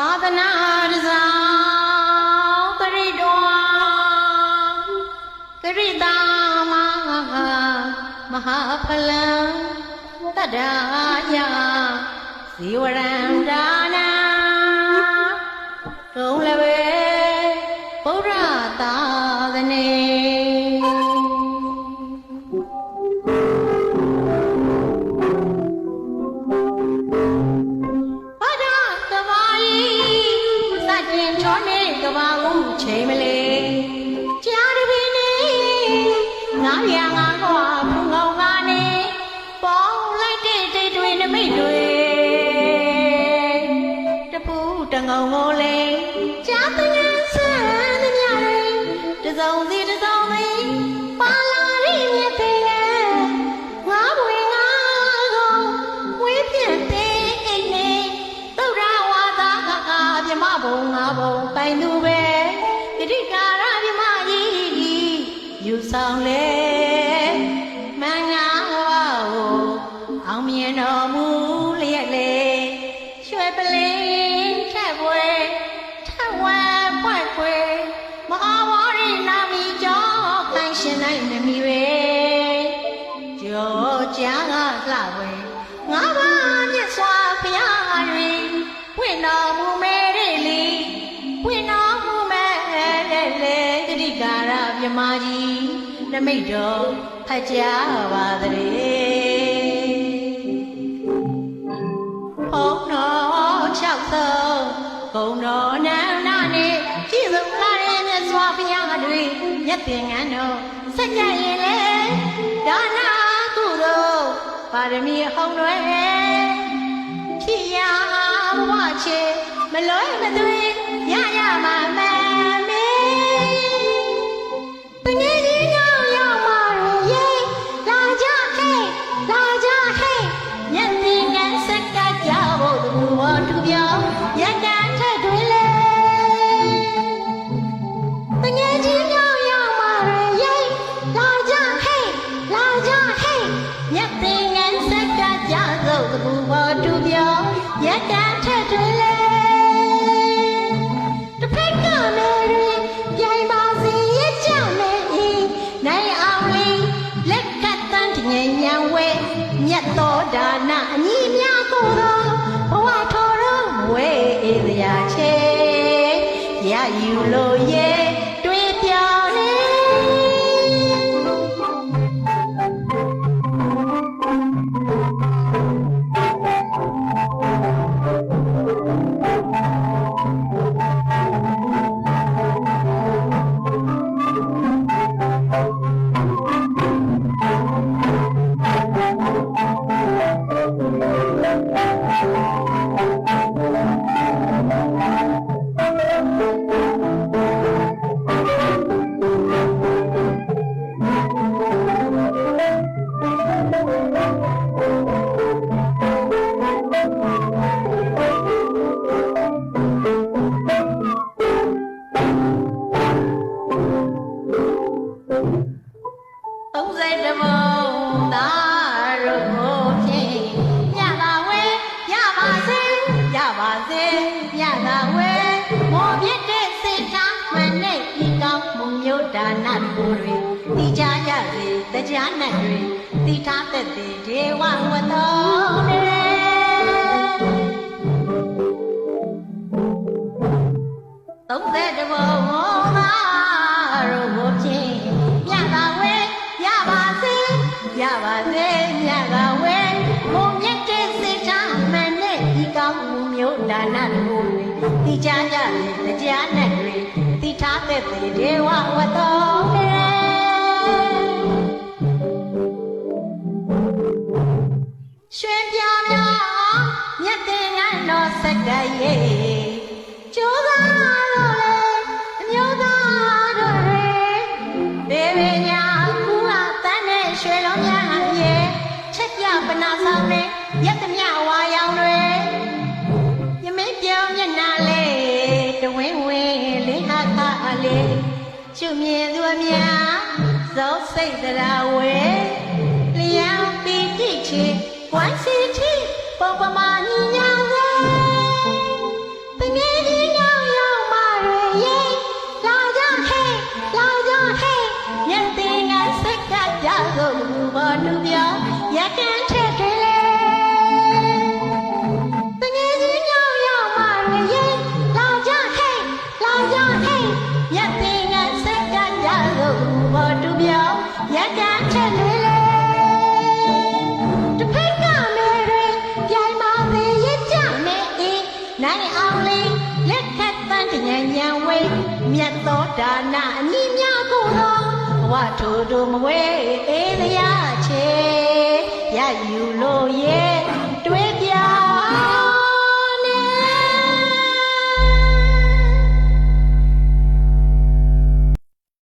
သာသနာတစားသရိတော်သရိတာမမဟာဖလံတတ္တာယဇီဝရံဒါနာတုံးလည်းပဲဗုဒ္ဓသာသနေချိန်မလေးကြားရပြီနေငါရငါကွာဘုံကောင်းကနေပေါင်းလိုက်တဲ့တိတ်တွေနမိတ်တွေတပူတငုံကိုလေကြားတဲ့ဆန်းတဲ့ညတွေတစုံစီတစုံစီပါလာရည်မြတ်တဲ့ငါဘွေငါကိုဝေးပြတ်တဲ့အိမ်နေသုဒ္ဓဝါဒကပြမဘုံငါဘုံပိုင်သူပဲတိကာရမြမကြီးယူဆောင်လေမင်္ဂလာဝါကိုအောင်မြင်တော်မူလျက်လေရွှေပလင်းထက်ပွဲထက်ဝဲပွက်ခွေမဟာဝရိနာမီကျော်ခိုင်ရှင်နိုင်မမီပဲကြောကြားကလှပွဲငါးပါးမြတ်စွာဘုရားတွေဝင့်တော်မူမဲတဲ့လေဝင့်တော်မူမဲလေတတိကာရမြမကြီးနမိတ်တော်ဖတ်ကြပါသည်ဟောတော်60ဂုံတော်နန္ဒနေကြည်စုံလာတဲ့မြတ်စွာဘုရားတွေမြတ်သင်္ကန်းတော်စัจကြရင်လေဒါနာကုသိုလ်ပါရမီဟောင်းတွေဖြစ်ရဘဝချေမလွဲမသွေရရမှာမဲတော်ဒါနအညီများကိုသောဘဝထော်တော်ဝဲအေးရာချေရယူလို့ရဲ့တွေ့ပြောင်းနေဒါနကိုတွေတိကြရစေတရားနဲ့တွေတိထားသက်တဲ့ဒေဝဝတ္တောနေ30ဘုံသာရောဘုချင်းမြတ်သာဝဲရပါစေရပါစေမြတ်သာဝဲဘုံမြတ်တဲ့စေချမှန်တဲ့ဒီကောင်းမှုမျိုးဒါနကိုတွေတိကြရစေတရားနဲ့တွေတိထားတဲ့ဒေဝဝတ္တောရွှေပြားများမြတ်သင်္ကန်းတော်စက္ကရေကျိုးသားတို့လေအမျိုးသားတို့တွေဘေဘေညာကူဟာတန်းတဲ့ရွှေလုံးများရေချက်ပြပနာဆောင်နဲ့ရက်သမျှဝါရောင်တွေယမင်းပြောင်းမျက်နှာလေးတဝင်းဝင်းလေးဟာခါလေးချွမြင်သူအများဇောစိတ်တရားဝဲလျံပီတိချေဝိုင်းစီတီပုံပမာညာလေတငယ် ရကန်ထက်တယ်လေတငယ်ချင်းရောက်ရောက်မှရေလောင်ကြဟိတ်လောင်ကြဟိတ်မြတ်ပင်ကစက်ကကြလို့ဘောတူပြောင်းရကန်ထက်တယ်လေတစ်ဖက်ကမေတွေပြိုင်မသေးရကြနဲ့အေးနိုင်အောင်လေးလက်ခတ်ပန်းတညံညံဝေးမြတ်သောဒါနအနိမြကိုသောဘဝထိုးတို့မဝဲအေးလျာချေရယူလို့ရဲ့